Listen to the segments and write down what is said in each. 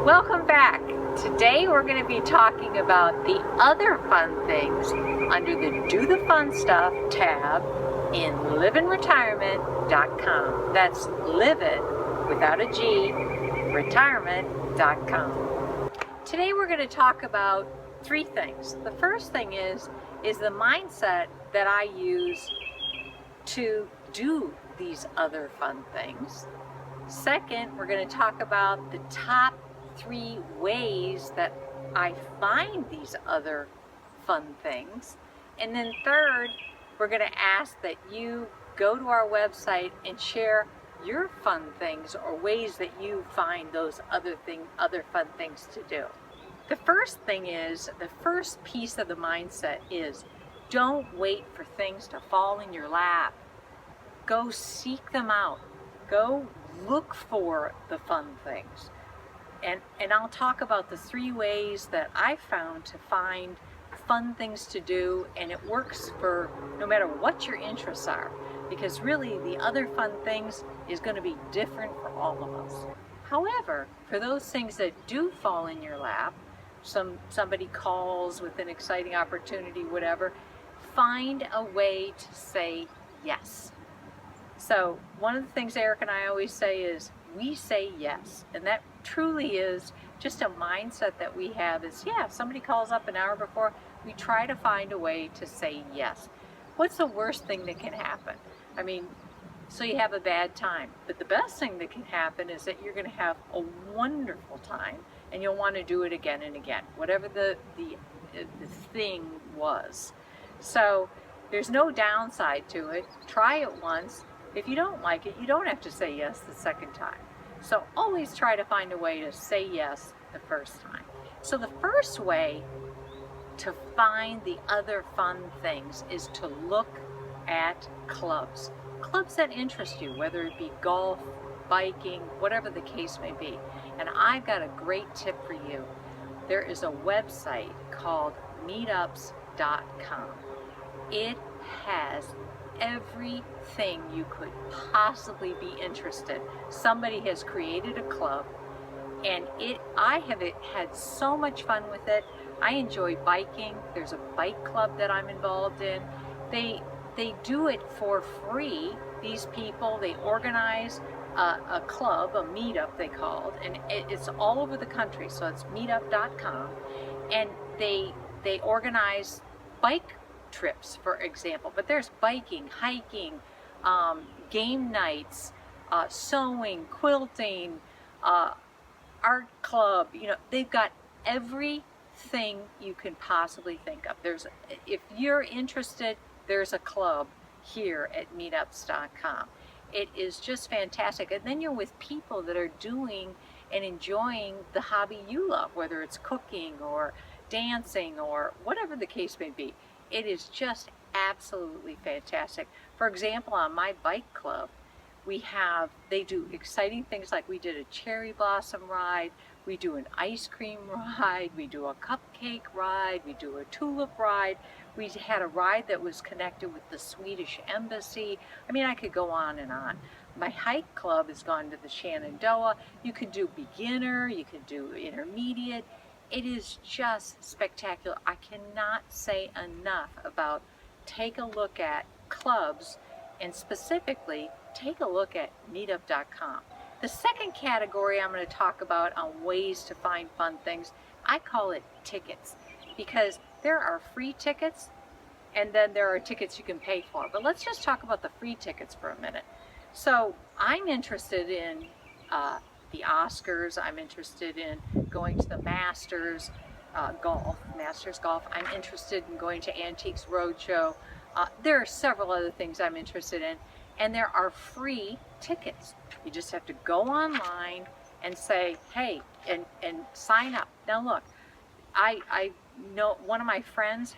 Welcome back. Today we're going to be talking about the other fun things under the Do the Fun Stuff tab in livinretirement.com. That's Livin, without a G, retirement.com. Today we're going to talk about three things. The first thing is the mindset that I use to do these other fun things. Second, we're going to talk about the top 3 ways that I find these other fun things. And then third, we're going to ask that you go to our website and share your fun things or ways that you find those other fun things to do. The first thing is, the first piece of the mindset is, don't wait for things to fall in your lap. Go seek them out. Go look for the fun things. And I'll talk about the 3 ways that I found to find fun things to do, and it works for no matter what your interests are, because really the other fun things is going to be different for all of us. However, for those things that do fall in your lap, somebody calls with an exciting opportunity, whatever, find a way to say yes. So one of the things Eric and I always say is, we say yes, and that truly is just a mindset that we have is, yeah, if somebody calls up an hour before, we try to find a way to say yes. What's the worst thing that can happen? I mean, so you have a bad time, but the best thing that can happen is that you're going to have a wonderful time, and you'll want to do it again and again, whatever the thing was. So there's no downside to it. Try it once. If you don't like it, you don't have to say yes the second time. So always try to find a way to say yes the first time. So the first way to find the other fun things is to look at clubs. Clubs that interest you, whether it be golf, biking, whatever the case may be. And I've got a great tip for you. There is a website called meetups.com. It has everything you could possibly be interested. Somebody has created a club, and I have had so much fun with it. I enjoy biking. There's a bike club that I'm involved in. They do it for free. These people, they organize a club, a meetup they called, and it's all over the country. So it's meetup.com, and they organize bike trips, for example, but there's biking, hiking, game nights, sewing, quilting, art club. You know, they've got everything you can possibly think of. If you're interested, there's a club here at meetups.com. It is just fantastic, and then you're with people that are doing and enjoying the hobby you love, whether it's cooking or dancing or whatever the case may be. It is just absolutely fantastic. For example, on my bike club, they do exciting things like we did a cherry blossom ride, we do an ice cream ride, we do a cupcake ride, we do a tulip ride, we had a ride that was connected with the Swedish embassy. I mean, I could go on and on. My hike club has gone to the Shenandoah. You could do beginner, you could do intermediate. It is just spectacular. I cannot say enough about take a look at clubs, and specifically take a look at meetup.com. The second category I'm going to talk about on ways to find fun things, I call it tickets, because there are free tickets and then there are tickets you can pay for. But let's just talk about the free tickets for a minute. So I'm interested in the Oscars. I'm interested in going to the Masters golf. I'm interested in going to Antiques Roadshow. There are several other things I'm interested in, and there are free tickets. You just have to go online and say, hey, and sign up. Now look, I know one of my friends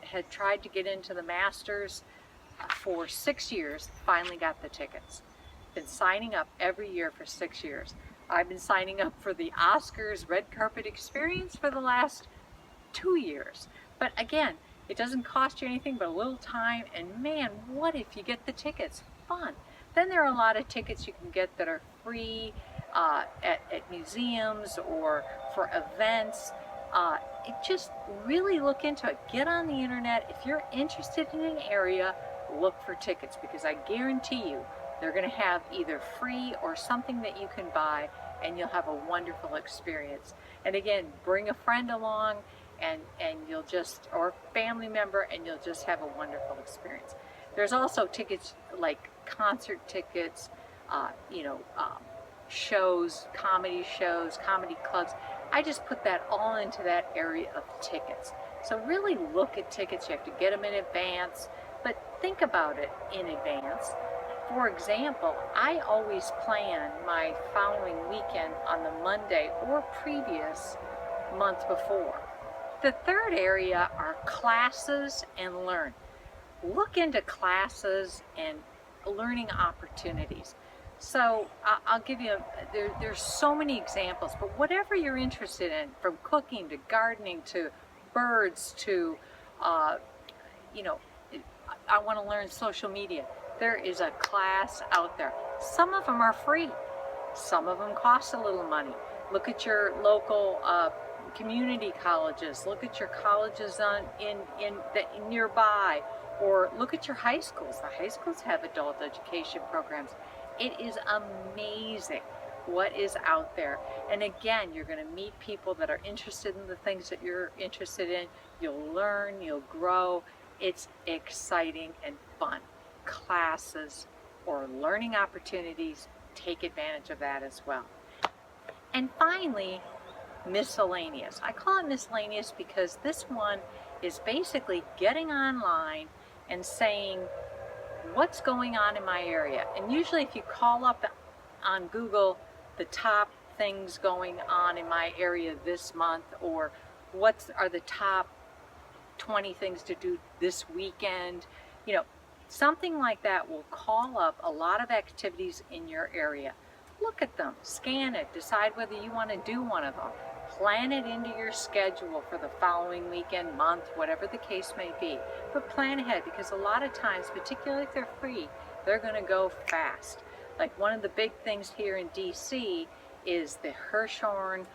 had tried to get into the Masters for 6 years, finally got the tickets. Been signing up every year for 6 years. I've been signing up for the Oscars red carpet experience for the last 2 years. But again, it doesn't cost you anything but a little time, and man, what if you get the tickets? Fun. Then there are a lot of tickets you can get that are free. at museums or for events. Just really look into it. Get on the internet. If you're interested in an area, look for tickets, because I guarantee you they're going to have either free or something that you can buy, and you'll have a wonderful experience. And again, bring a friend along, and you'll just, or family member, and you'll just have a wonderful experience. There's also tickets like concert tickets, shows, comedy clubs. I just put that all into that area of tickets. So really look at tickets. You have to get them in advance, but think about it in advance. For example, I always plan my following weekend on the Monday or previous month before. The third area are classes and learn. Look into classes and learning opportunities. So I'll give you, there's so many examples, but whatever you're interested in, from cooking to gardening to birds to, I want to learn social media. There is a class out there. Some of them are free. Some of them cost a little money. Look at your local community colleges. Look at your colleges nearby, or look at your high schools. The high schools have adult education programs. It is amazing what is out there. And again, you're going to meet people that are interested in the things that you're interested in. You'll learn, you'll grow. It's exciting and fun. Classes or learning opportunities, take advantage of that as well. And finally, miscellaneous. I call it miscellaneous because this one is basically getting online and saying, what's going on in my area? And usually if you call up on Google the top things going on in my area this month, or what are the top 20 things to do this weekend, something like that will call up a lot of activities in your area. Look at them, scan it, decide whether you want to do one of them. Plan it into your schedule for the following weekend, month, whatever the case may be. But plan ahead, because a lot of times, particularly if they're free, they're going to go fast. Like one of the big things here in DC is the Hirshhorn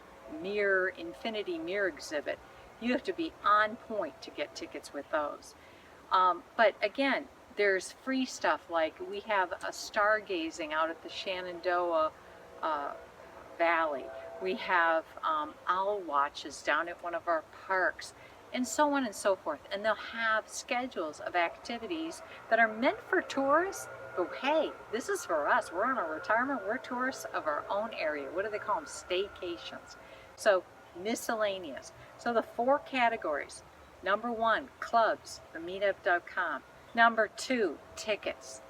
Infinity Mirror exhibit. You have to be on point to get tickets with those. But again, there's free stuff, like we have a stargazing out at the Shenandoah Valley. We have owl watches down at one of our parks, and so on and so forth. And they'll have schedules of activities that are meant for tourists, but hey, this is for us. We're on a retirement. We're tourists of our own area. What do they call them? Staycations. So miscellaneous. So the 4 categories. Number 1, clubs, themeetup.com. Number 2, tickets.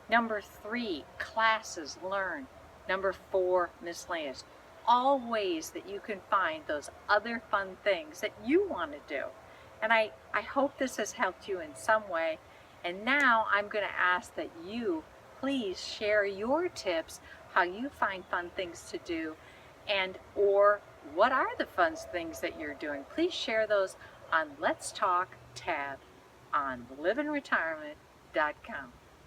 Number 3, classes, learn. Number 4, miscellaneous. All ways that you can find those other fun things that you want to do. And I hope this has helped you in some way. And now I'm going to ask that you please share your tips, how you find fun things to do, and or what are the fun things that you're doing. Please share those on Let's Talk tab on livinretirement.com.